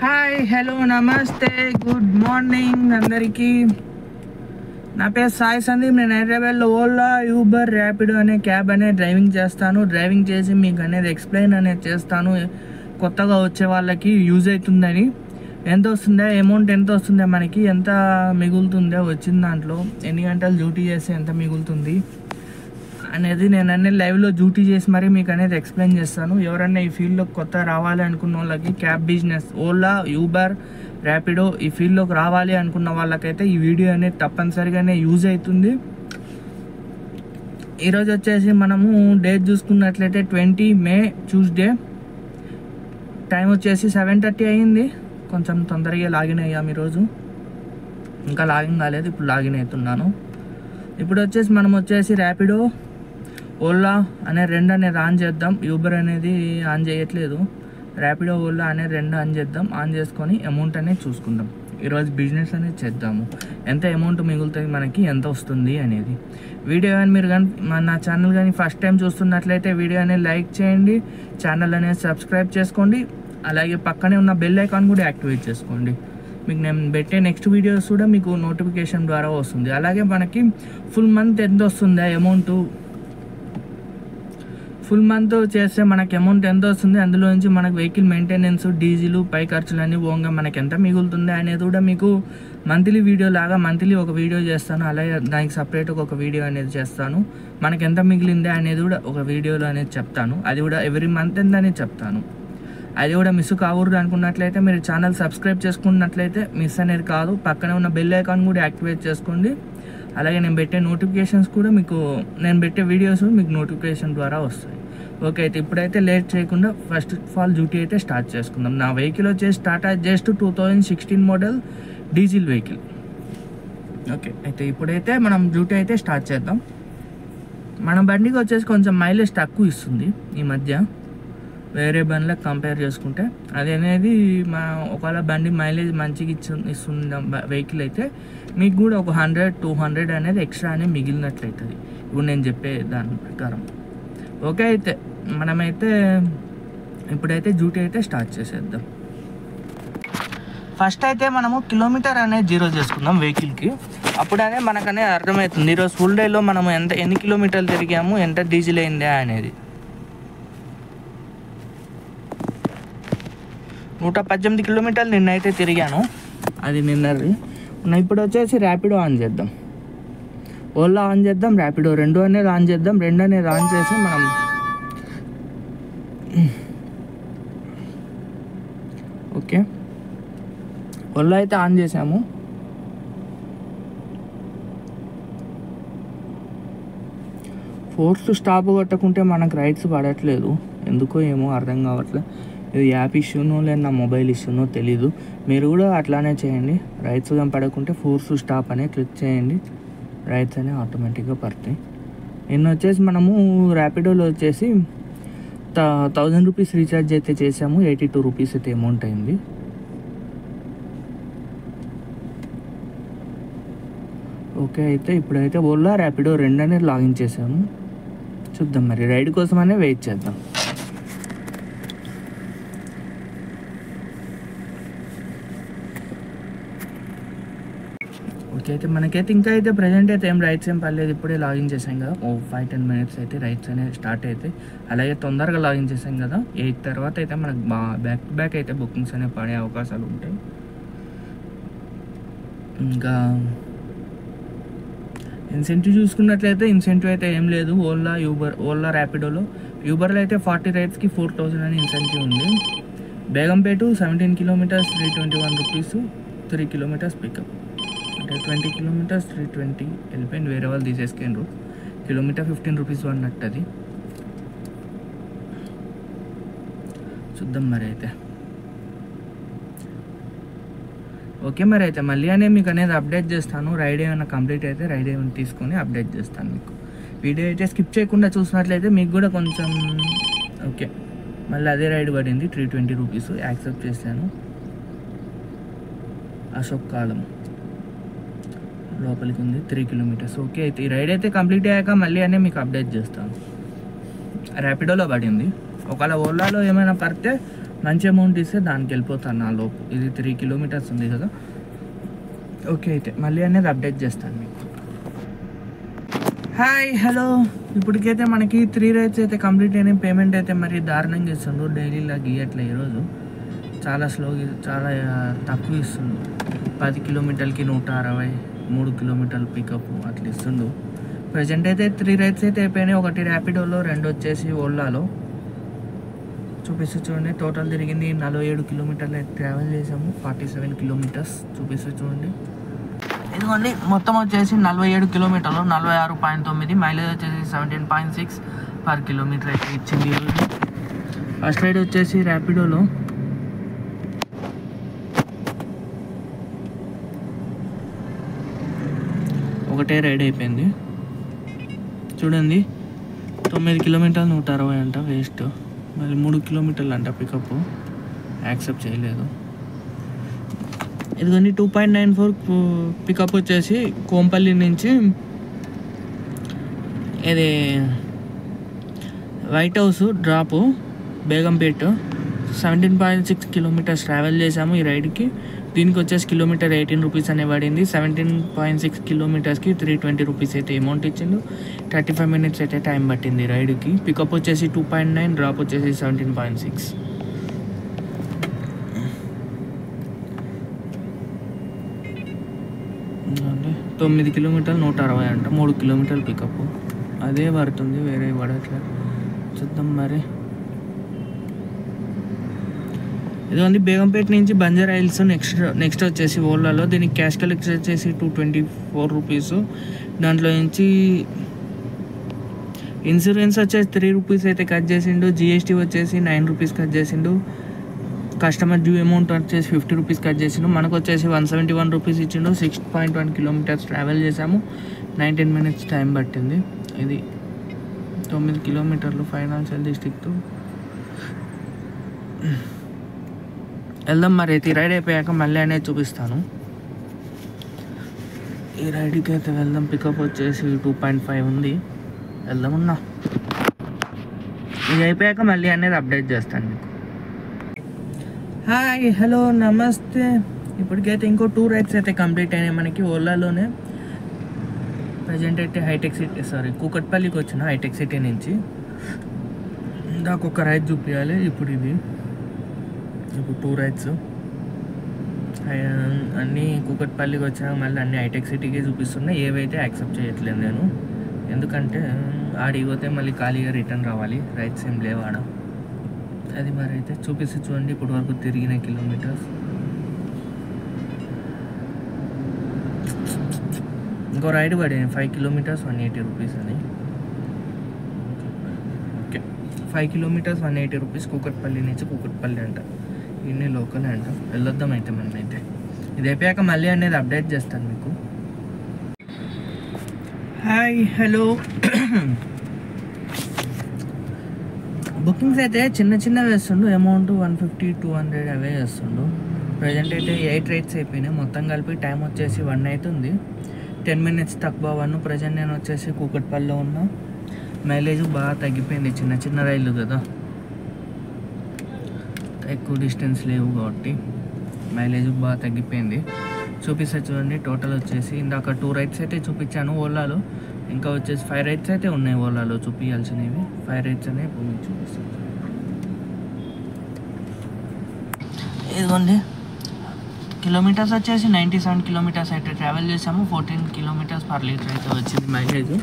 Hi, hello, నమస్తే, good morning అందరికీ. నా పేరు సాయి సందీప్. నేను హైదరాబాద్లో ఓలా, యూబర్, ర్యాపిడో అనే క్యాబ్ అనేది డ్రైవింగ్ చేస్తాను. డ్రైవింగ్ చేసి మీకు అనేది ఎక్స్ప్లెయిన్ అనేది చేస్తాను, కొత్తగా వచ్చే వాళ్ళకి యూజ్ అవుతుందని. ఎంత వస్తుందా అమౌంట్, ఎంత వస్తుందా, మనకి ఎంత మిగులుతుందో, వచ్చిన దాంట్లో ఎన్ని గంటలు డ్యూటీ చేస్తే ఎంత మిగులుతుంది అనేది నేను అన్నీ లైవ్లో డ్యూటీ చేసి మరీ మీకు అనేది ఎక్స్ప్లెయిన్ చేస్తాను. ఎవరన్నా ఈ ఫీల్డ్లోకి కొత్త రావాలి అనుకున్న వాళ్ళకి, cab business, Ola, Uber, Rapido ఈ ఫీల్డ్లోకి రావాలి అనుకున్న వాళ్ళకైతే ఈ వీడియో అనేది తప్పనిసరిగానే యూజ్ అవుతుంది. ఈరోజు వచ్చేసి మనము డేట్ చూసుకున్నట్లయితే 20 మే ట్యూస్డే. టైం వచ్చేసి 7:30 అయ్యింది. కొంచెం తొందరగా లాగిన్ అయ్యాము ఈరోజు. ఇంకా లాగిన్ కాలేదు, ఇప్పుడు లాగిన్ అవుతున్నాను. ఇప్పుడు వచ్చేసి మనం వచ్చేసి ర్యాపిడో, ఓలా అనే రెండు అనేది ఆన్ చేద్దాం. యూబర్ అనేది ఆన్ చేయట్లేదు. ర్యాపిడో, ఓలా అనే రెండు ఆన్ చేద్దాం. ఆన్ చేసుకొని అమౌంట్ అనేది చూసుకుందాం. ఈరోజు బిజినెస్ అనేది చేద్దాము. ఎంత అమౌంట్ మిగులుతుంది మనకి, ఎంత వస్తుంది అనేది. వీడియో కానీ మీరు కానీ నా ఛానల్ కానీ ఫస్ట్ టైం చూస్తున్నట్లయితే వీడియో అనేది లైక్ చేయండి, ఛానల్ అనేది సబ్స్క్రైబ్ చేసుకోండి, అలాగే పక్కనే ఉన్న బెల్ ఐకాన్ కూడా యాక్టివేట్ చేసుకోండి. మీకు నేను పెట్టే నెక్స్ట్ వీడియోస్ కూడా మీకు నోటిఫికేషన్ ద్వారా వస్తుంది. అలాగే మనకి ఫుల్ మంత్ ఎంత వస్తుందా అమౌంట్, ఫుల్ మంత్ చేస్తే మనకి అమౌంట్ ఎంత వస్తుంది, అందులో నుంచి మనకు వెహికల్ మెయింటెనెన్స్, డీజిల్, పై ఖర్చులన్నీ పోగా మనకి ఎంత మిగులుతుంది అనేది కూడా మీకు మంత్లీ వీడియో లాగా మంత్లీ ఒక వీడియో చేస్తాను. అలాగే దానికి సపరేట్గా ఒక వీడియో అనేది చేస్తాను. మనకి ఎంత మిగిలిందా అనేది కూడా ఒక వీడియోలో అనేది చెప్తాను. అది కూడా ఎవ్రీ మంత్ ఎంత అనేది చెప్తాను. అది కూడా మిస్ కావద్దు అనుకున్నట్లయితే మీరు ఛానల్ సబ్స్క్రైబ్ చేసుకున్నట్లయితే మిస్ అనేది కాదు. పక్కనే ఉన్న బెల్ ఐకాన్ కూడా యాక్టివేట్ చేసుకోండి. అలాగే నేను పెట్టే నోటిఫికేషన్స్ కూడా మీకు, నేను పెట్టే వీడియోస్ మీకు నోటిఫికేషన్ ద్వారా వస్తాయి. ఓకే, అయితే ఇప్పుడైతే లేట్ చేయకుండా ఫస్ట్ ఆఫ్ ఆల్ డ్యూటీ అయితే స్టార్ట్ చేసుకుందాం. నా వెహికల్ వచ్చేసి Tata just 2016 model diesel vehicle. Okay, అయితే ఇప్పుడైతే మనం డ్యూటీ అయితే స్టార్ట్ చేద్దాం. మన బండికి వచ్చేసి కొంచెం మైలేజ్ తక్కువ ఇస్తుంది ఈ మధ్య, వేరే బండ్లకు కంపేర్ చేసుకుంటే. అది అనేది ఒకవేళ బండి మైలేజ్ మంచిగా ఇస్తుంది వెహికల్ అయితే మీకు కూడా ఒక 100-200 అనేది ఎక్స్ట్రా అనేది మిగిలినట్లయితుంది ఇప్పుడు నేను చెప్పే దాని ప్రకారం. ఓకే, అయితే మనమైతే ఇప్పుడైతే డ్యూటీ అయితే స్టార్ట్ చేసేద్దాం. ఫస్ట్ అయితే మనము కిలోమీటర్ అనేది 0 చేసుకుందాం వెహికల్కి. అప్పుడనే మనకనే అర్థమవుతుంది ఈరోజు ఫుల్ డేలో మనం ఎన్ని కిలోమీటర్లు తిరిగాము, ఎంత డీజిల్ అయిందా అనేది. 118 కిలోమీటర్లు నిన్నైతే తిరిగాను, అది నిన్నది. ఇప్పుడు వచ్చేసి ర్యాపిడో ఆన్ చేద్దాం, ఓలా ఆన్ చేద్దాం, ర్యాపిడో రెండు అనేది ఆన్ చేద్దాం. రెండు అనేది ఆన్ చేసి మనం ఓకే ఓలా అయితే ఆన్ చేసాము. ఫోర్స్ స్టాప్ కొట్టకుంటే మనకు రైట్స్ పడట్లేదు, ఎందుకో ఏమో అర్థం కావట్లేదు. ఇది యాప్ ఇష్యూనో లేదా నా మొబైల్ ఇష్యూనో తెలీదు. మీరు కూడా అట్లానే చేయండి. రైట్స్ కానీ పడకుంటే ఫోర్స్ స్టాప్ అనే క్లిక్ చేయండి, రైట్స్ అనేవి ఆటోమేటిక్గా పడతాయి. నిన్న వచ్చేసి మనము ర్యాపిడోలో వచ్చేసి 1000 రూపీస్ రీఛార్జ్ అయితే చేసాము. 82 రూపీస్ అయితే అమౌంట్ అయింది. ఓకే, అయితే ఇప్పుడైతే ఓలా, ర్యాపిడో రెండు అనేది లాగిన్ చేసాము. చూద్దాం మరి, రైడ్ కోసమనే వెయిట్ చేద్దాం. ఓకే, అయితే మనకైతే ఇంకా అయితే ప్రజెంట్ అయితే రైట్స్ ఏం పర్లేదు. ఇప్పుడే లాగిన్ చేసాం కదా, 5-10 మినిట్స్ అయితే రైట్స్ అనేవి స్టార్ట్ అవుతాయి. అలాగే తొందరగా లాగిన్ చేసాం కదా, 8 తర్వాత అయితే మనకు బ్యాక్ టు బ్యాక్ అయితే బుకింగ్స్ అనేవి పడే అవకాశాలు ఉంటాయి. ఇంకా ఇన్సెంటివ్ చూసుకున్నట్లయితే ఇన్సెంటివ్ అయితే ఏం లేదు. ఓలా ర్యాపిడోలో, యూబర్లో అయితే 40 రైడ్స్కి 4000 అని ఇన్సెంటివ్ ఉంది. Begumpet 17 kilometres 321 rupees, 3 kilometres pickup. అంటే 20 కిలోమీటర్స్ 320 వెళ్ళిపోయింది, వేరే వాళ్ళు తీసేసుకుండ్రు. కిలోమీటర్ 15 రూపీస్ అన్నట్టు అది. చూద్దాం మరి అయితే. ఓకే, మరి అయితే మళ్ళీ అనేది మీకు అనేది అప్డేట్ చేస్తాను. రైడ్ ఏమైనా కంప్లీట్ అయితే రైడ్ ఏమైనా తీసుకొని అప్డేట్ చేస్తాను మీకు. వీడియో అయితే స్కిప్ చేయకుండా చూసినట్లయితే మీకు కూడా కొంచెం ఓకే. మళ్ళీ అదే రైడ్ పడింది 320 రూపీస్, యాక్సెప్ట్ చేశాను. అశోక్ కాలం లోపలికి ఉంది, 3 కిలోమీటర్స్. ఓకే, అయితే ఈ రైడ్ అయితే కంప్లీట్ అయ్యాక మళ్ళీ అనే మీకు అప్డేట్ చేస్తాను. ర్యాపిడోలో పడింది, ఒకవేళ ఓలాలో ఏమైనా పడితే మంచి అమౌంట్ ఇస్తే దానికి వెళ్ళిపోతాను నా లోపు. ఇది 3 కిలోమీటర్స్ ఉంది కదా. ఓకే, అయితే మళ్ళీ అనేది అప్డేట్ చేస్తాను మీకు. హాయ్ హలో, ఇప్పటికైతే మనకి 3 రైడ్స్ అయితే కంప్లీట్ అయినాయి. పేమెంట్ అయితే మరి దారుణంగా ఇస్తుండ్రు, డైలీలా గీయట్లే. ఈరోజు చాలా స్లోగా, చాలా తక్కువ ఇస్తుండు. 10 కిలోమీటర్లకి 160, 3 కిలోమీటర్ల పికప్ అట్లా ఇస్తుండు. ప్రజెంట్ అయితే 3 రైడ్స్ అయితే అయిపోయినాయి. ఒకటి ర్యాపిడోలో, 2 వచ్చేసి ఓలాలో. చూపిస్తూ చూడండి, టోటల్ తిరిగింది 47 కిలోమీటర్లు అయితే ట్రావెల్ చేసాము. 47 కిలోమీటర్స్ చూపిస్తూ చూడండి. ఇదిగోండి, మొత్తం వచ్చేసి 47 కిలోమీటర్లు, 46.9. మైలేజ్ వచ్చేసి 17.6 పర్ కిలోమీటర్ అయితే ఇచ్చింది ఈరోజు. ఫస్ట్ రైడ్ వచ్చేసి ర్యాపిడోలో. ఒకటే రైడ్ అయిపోయింది చూడండి. 9 కిలోమీటర్లు 160 అంట వేస్ట్. మళ్ళీ 3 కిలోమీటర్లు అంట పికప్, యాక్సెప్ట్ చేయలేదు. ఇదిగోండి 2.94 పికప్ వచ్చేసి కోంపల్లి నుంచి ఇది white house drop Begumpet. 17.6 kilometres travel చేసాము ఈ రైడ్కి. దీనికి వచ్చేసి కిలోమీటర్ 18 రూపీస్ అనే పడింది. 17.6 కిలోమీటర్స్కి 320 రూపీస్ అయితే అమౌంట్ ఇచ్చిండు. 35 మినిట్స్ అయితే టైం పట్టింది రైడ్కి. పికప్ వచ్చేసి 2.9, డ్రాప్ వచ్చేసి 17.6. 9 కిలోమీటర్లు 160 అంట, 3 కిలోమీటర్లు పికప్. అదే పడుతుంది, వేరే పడట్లేదు. చూద్దాం మరి. ఇదిగోండి బేగంపేట నుంచి బంజారా హిల్స్. నెక్స్ట్ వచ్చేసి ఓలాలో. దీనికి క్యాష్ కలెక్షన్ వచ్చేసి 224 రూపీస్. దాంట్లో నుంచి ఇన్సూరెన్స్ వచ్చేసి 3 రూపీస్ అయితే కట్ చేసిండు. జిఎస్టీ వచ్చేసి 9 రూపీస్ కట్ చేసిండు. కస్టమర్ డ్యూ అమౌంట్ వచ్చేసి 50 రూపీస్ కట్ చేసిండు. మనకు వచ్చేసి 171 రూపీస్ ఇచ్చిండు. 6.1 కిలోమీటర్స్ ట్రావెల్ చేసాము. 19 మినిట్స్ టైం పట్టింది. ఇది 9 కిలోమీటర్లు ఫైనాన్షియల్ డిస్ట్రిక్ట్. వెళ్దాం మరి. అయితే ఈ రైడ్ అయిపోయాక మళ్ళీ అనేది చూపిస్తాను. ఈ రైడ్కి అయితే వెళ్దాం. పికప్ వచ్చేసి 2.5 ఉంది. వెళ్దామన్నా. ఇది అయిపోయాక మళ్ళీ అనేది అప్డేట్ చేస్తాను మీకు. హాయ్ హలో నమస్తే. ఇప్పటికైతే ఇంకో 2 రైడ్స్ అయితే కంప్లీట్ అయినాయి మనకి ఓలాలోనే. ప్రజెంట్ అయితే కూకట్పల్లికి వచ్చిన హైటెక్ సిటీ నుంచి. ఇందాక ఒక రైడ్ చూపించాలి. ఇప్పుడు 2 రైడ్స్ అన్నీ కూకట్పల్లికి వచ్చాక మళ్ళీ అన్నీ హైటెక్ సిటీకి చూపిస్తున్నాయి. ఏవైతే యాక్సెప్ట్ చేయట్లేదు నేను, ఎందుకంటే ఆడికి పోతే మళ్ళీ ఖాళీగా రిటర్న్ రావాలి. రైడ్స్ ఏం లేవు ఆడ. అది మరి అయితే చూపిస్తే చూడండి ఇప్పటి వరకు తిరిగిన కిలోమీటర్స్. ఇంకో రైడ్ పడింది 5 కిలోమీటర్స్ 180 రూపీస్ అని. Okay, 5 kilometres 180 rupees. కూకట్పల్లి నుంచి కూకట్పల్లి అంట, ఇన్ని లోకల్ అంట. వెళ్ళొద్దాం అయితే మనం అయితే. ఇది అయిపోయాక మళ్ళీ అనేది అప్డేట్ చేస్తాను మీకు. Hi hello. బుకింగ్స్ అయితే చిన్న వేస్తుండు. అమౌంట్ 150, 200 అవే వేస్తుండు. ప్రజెంట్ అయితే 8 రైడ్స్ అయిపోయినాయి. మొత్తం కలిపి టైం వచ్చేసి 1 అవుతుంది. 10 మినిట్స్ తక్కువ 1. ప్రజెంట్ నేను వచ్చేసి కూకట్పల్లిలో ఉన్నా. మైలేజ్ బాగా తగ్గిపోయింది. చిన్న రైళ్ళు కదా, ఎక్కువ డిస్టెన్స్ లేవు కాబట్టి మైలేజ్ బాగా తగ్గిపోయింది. చూపిస్తే చూడండి. టోటల్ వచ్చేసి ఇందాక 2 రైడ్స్ అయితే చూపించాను ఓలాలో. ఇంకా వచ్చేసి 5 రైడ్స్ అయితే ఉన్నాయి ఓలాలో చూపించాల్సినవి. 5 రైడ్స్ అనేవి ఇప్పుడు మీకు చూపిస్తాను. ఇదిగోండి కిలోమీటర్స్ వచ్చేసి 97 కిలోమీటర్స్ అయితే ట్రావెల్ చేసాము. 14 కిలోమీటర్స్ పర్ లీటర్ అయితే వచ్చింది మైలేజ్.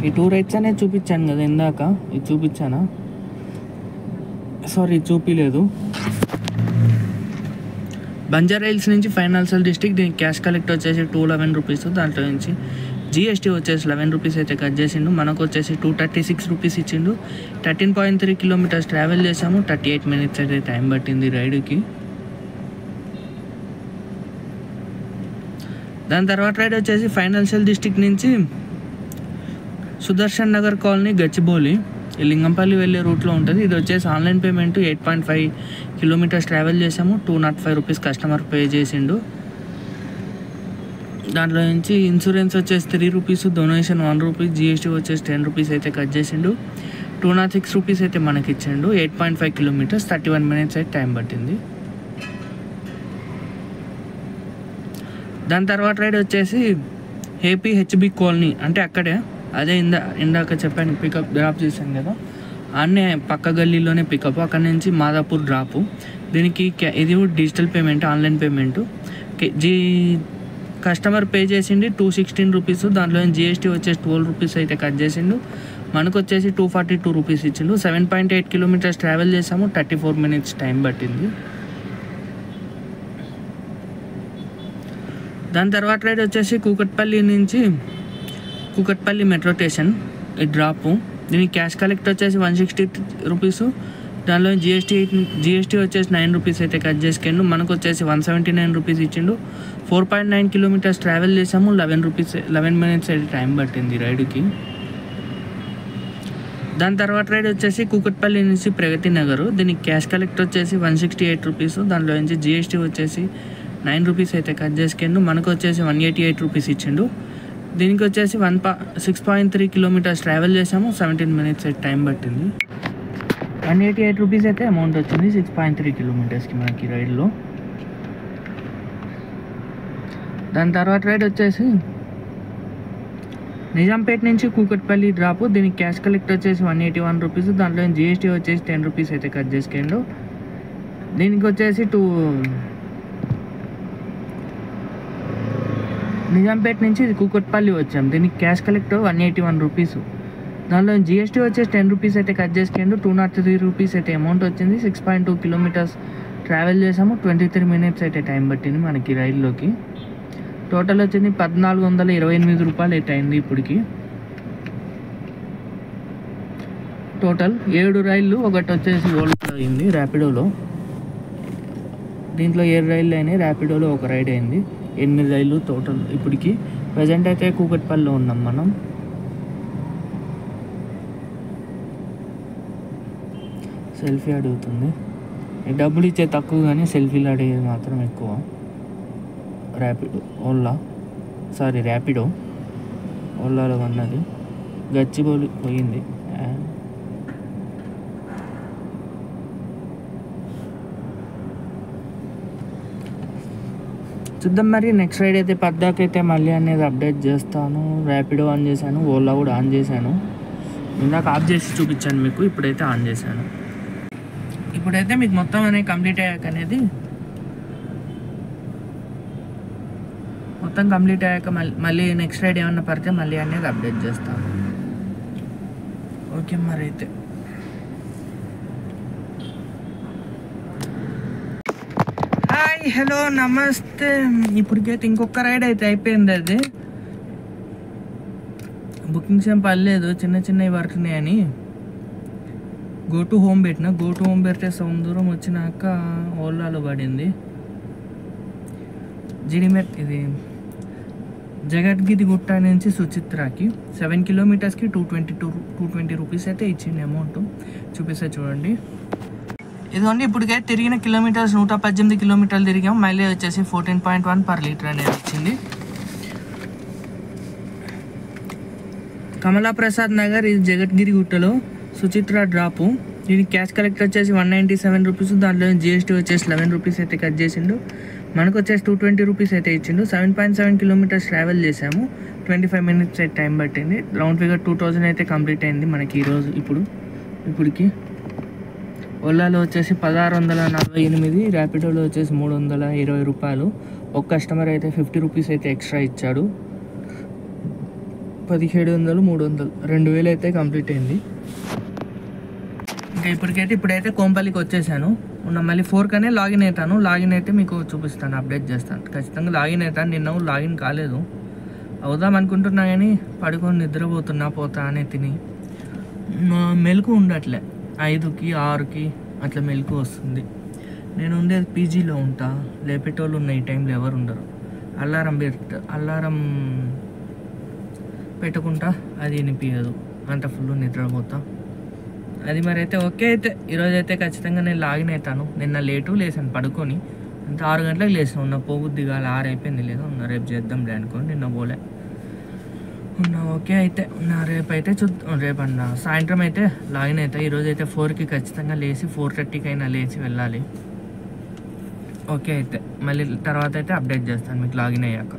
ఈ 2 రైడ్స్ అనేది చూపించాను కదా ఇందాక. ఇది చూపించానా? సారీ, చూపించలేదు. బంజారా హిల్స్ నుంచి ఫైనాన్షియల్ డిస్ట్రిక్ట్. దీనికి క్యాష్ కలెక్ట్ వచ్చేసి 211 రూపీస్. దాంట్లో నుంచి జిఎస్టీ వచ్చేసి 11 రూపీస్ అయితే కట్ చేసిండు. మనకు వచ్చేసి 236 రూపీస్ ఇచ్చిండు. 13.3 కిలోమీటర్స్ ట్రావెల్ చేసాము. 38 మినిట్స్ అయితే టైం పట్టింది రైడ్కి. దాని తర్వాత రైడ్ వచ్చేసి ఫైనాన్షియల్ డిస్ట్రిక్ట్ నుంచి సుదర్శన్ నగర్ కాలనీ గచ్చిబౌలి, లింగంపల్లి వెళ్ళే రూట్లో ఉంటుంది. ఇది వచ్చేసి ఆన్లైన్ పేమెంట్. 8.5 కిలోమీటర్స్ ట్రావెల్ చేసాము. 205 రూపీస్ కస్టమర్ పే చేసిండు. దాంట్లో నుంచి ఇన్సూరెన్స్ వచ్చేసి 3 రూపీస్, డొనేషన్ 1 రూపీ, జిఎస్టీ వచ్చేసి 10 రూపీస్ అయితే కట్ చేసిండు. 206 రూపీస్ అయితే మనకి ఇచ్చిండు. 8.5 కిలోమీటర్స్ 31 మినిట్స్ అయితే టైం పట్టింది. దాని తర్వాత రైడ్ వచ్చేసి ఏపీ హెచ్బి కాలనీ, అంటే అక్కడే అదే ఇందాక చెప్పాను పికప్ డ్రాప్ చేశాను కదా, అన్నీ పక్క గల్లీలోనే పికప్, అక్కడ నుంచి మాదాపూర్ డ్రాపు. దీనికి ఇది digital payment, online payment. Customer pay చేసిండి 216 రూపీస్, దాంట్లో జిఎస్టీ వచ్చేసి 12 రూపీస్ అయితే కట్ చేసిండు. మనకు వచ్చేసి 242 రూపీస్ ఇచ్చిండు. 7.8 కిలోమీటర్స్ ట్రావెల్ చేసాము, 34 మినిట్స్ టైం పట్టింది. దాని తర్వాత రైడ్ వచ్చేసి కూకట్పల్లి నుంచి కూకట్పల్లి మెట్రో స్టేషన్ ఈ డ్రాపు. దీనికి క్యాష్ కలెక్ట్ వచ్చేసి 160 రూపీస్, దానిలో జిఎస్టీ వచ్చేసి 9 రూపీస్ అయితే కట్ చేసుకుండు. మనకు వచ్చేసి 179 రూపీస్ ఇచ్చిండు. 4.9 కిలోమీటర్స్ ట్రావెల్ చేసాము, 11 మినిట్స్ అయితే టైం పట్టింది రైడ్కి. దాని తర్వాత రైడ్ వచ్చేసి కూకట్పల్లి నుంచి ప్రగతి నగర్. దీనికి క్యాష్ కలెక్ట్ వచ్చేసి 168 రూపీస్, దాంట్లో నుంచి జిఎస్టీ వచ్చేసి 9 రూపీస్ అయితే కట్ చేసుకుండు. మనకు వచ్చేసి 188 రూపీస్ ఇచ్చిండు. దీనికి వచ్చేసి 6.3 కిలోమీటర్స్ ట్రావెల్ చేసాము, 17 మినిట్స్ అయితే టైం పట్టింది. 188 రూపీస్ అయితే అమౌంట్ వచ్చింది 6.3 కిలోమీటర్స్కి మనకి రైడ్లో. దాని తర్వాత రైడ్ వచ్చేసి నిజాంపేట నుంచి కూకట్పల్లి డ్రాపు. దీనికి క్యాష్ కలెక్ట్ వచ్చేసి 181 రూపీస్, దాంట్లో జిఎస్టీ వచ్చేసి 10 రూపీస్ అయితే కట్ చేసుకుండు. దీనికి వచ్చేసి నిజాంపేట నుంచి కూకట్పల్లి వచ్చాం. దీనికి క్యాష్ కలెక్ట్ 181 రూపీస్, దానిలో జిఎస్టీ వచ్చేసి 10 రూపీస్ అయితే కట్ చేసుకుండు. 203 రూపీస్ అయితే అమౌంట్ వచ్చింది. 6.2 కిలోమీటర్స్ ట్రావెల్ చేసాము, 23 మినిట్స్ అయితే టైం పట్టింది మనకి రైల్లోకి. టోటల్ వచ్చింది 1428 రూపాయలు అయితే అయింది ఇప్పటికి. టోటల్ 7 రైళ్ళు, ఒకటి వచ్చేసి ఓలా అయింది ర్యాపిడోలో. దీంట్లో 7 రైళ్ళు అయినాయి, ర్యాపిడోలో ఒక రైడ్ అయింది. 8 రైళ్ళు టోటల్ ఇప్పటికి. ప్రజెంట్ అయితే కూకట్పల్లిలో ఉన్నాం మనం. సెల్ఫీ అడుగుతుంది. డబ్బులు ఇచ్చే తక్కువ కానీ సెల్ఫీలు అడిగేది మాత్రం ఎక్కువ. ర్యాపిడో ఓలాలో ఉన్నది. గచ్చిబౌలి పోయింది. చూద్దాం మరి నెక్స్ట్ రైడ్ అయితే పద్దాకైతే మళ్ళీ అనేది అప్డేట్ చేస్తాను. ర్యాపిడో ఆన్ చేశాను, ఓలా కూడా ఆన్ చేశాను. ఇందాక ఆఫ్ చేసి చూపించాను మీకు, ఇప్పుడైతే ఆన్ చేశాను. ఇప్పుడైతే మీకు మొత్తం అనేది కంప్లీట్ అయ్యాక మళ్ళీ నెక్స్ట్ రైడ్ ఏమన్నా పడితే మళ్ళీ అనేది అప్డేట్ చేస్తాను. ఓకే మరి అయితే హాయ్ హలో నమస్తే. ఇప్పటికైతే ఇంకొక రైడ్ అయితే అయిపోయింది. అది బుకింగ్స్ ఏం పర్లేదు, చిన్న చిన్నవి పడుతున్నాయని గో టు హోమ్ పెట్టిన. గో టు హోమ్ పెడితే సగం దూరం వచ్చినాక ఓలాలో పడింది. ఇది జగద్గిరి గుట్ట నుంచి సుచిత్రాకి 7 కిలోమీటర్స్కి 220 రూపీస్ అయితే ఇచ్చింది అమౌంట్. చూపిస్తే చూడండి. ఇదిగోండి ఇప్పటికైతే తిరిగిన కిలోమీటర్స్ 118 కిలోమీటర్లు తిరిగాం. మైలేజ్ వచ్చేసి 14.1 పర్ లీటర్ అనేది ఇచ్చింది. కమలాప్రసాద్ నగర్, ఇది జగద్గిరి గుట్టలో సుచిత్ర డ్రాపు. దీనికి క్యాష్ కలెక్ట్ వచ్చేసి 197 రూపీస్, దాంట్లో జిఎస్టీ వచ్చేసి 11 రూపీస్ అయితే కట్ చేసిండు. మనకు వచ్చేసి 220 రూపీస్ అయితే ఇచ్చిండు. 7.7 కిలోమీటర్స్ ట్రావెల్ చేసాము, 25 మినిట్స్ అయితే టైం పట్టింది. రౌండ్ ఫిగర్ 2000 అయితే కంప్లీట్ అయింది మనకి ఈరోజు. ఇప్పటికి ఓలాలో వచ్చేసి 1648, ర్యాపిడోలో వచ్చేసి 320 రూపాయలు. ఒక కస్టమర్ అయితే 50 రూపీస్ అయితే ఎక్స్ట్రా ఇచ్చాడు. 1700, 300, 2000 అయితే కంప్లీట్ అయింది. ఇంకా ఇప్పుడైతే కోంపల్లికి వచ్చేసాను. మళ్ళీ 4 లాగిన్ అవుతాను. లాగిన్ అయితే మీకు చూపిస్తాను, అప్డేట్ చేస్తాను. ఖచ్చితంగా లాగిన్ అవుతాను. నిన్న లాగిన్ కాలేదు, అవుదాం అనుకుంటున్నా కానీ పడుకొని నిద్రపోతున్నా పోతా అనే తిని మెలకు ఉండట్లే. 5కి 6కి అట్లా మెలకు వస్తుంది. నేను ఉండేది పీజీలో ఉంటా, లేపేటోళ్ళు ఉన్న ఈ టైంలో ఎవరు ఉండరు. అలారం పెట్టుకుంటా, అది వినిపించదు, అంత ఫుల్ నిద్రపోతా. అది మరి అయితే ఓకే. అయితే ఈరోజు అయితే ఖచ్చితంగా నేను లాగిన్ అవుతాను. నిన్న లేటు లేసాను పడుకొని, అంటే 6 గంటలకు లేచిన ఉన్న పోబుద్ది కాదు 6 అయిపోయింది లేదు రేపు చేద్దాంలే అనుకోని నిన్న పోలే ఓకే అయితే రేపు అయితే రేపు సాయంత్రం అయితే లాగిన్ అవుతా. ఈరోజు అయితే 4కి ఖచ్చితంగా లేచి 4:30కి అయినా లేచి వెళ్ళాలి. ఓకే అయితే మళ్ళీ తర్వాత అయితే అప్డేట్ చేస్తాను మీకు లాగిన్ అయ్యాక.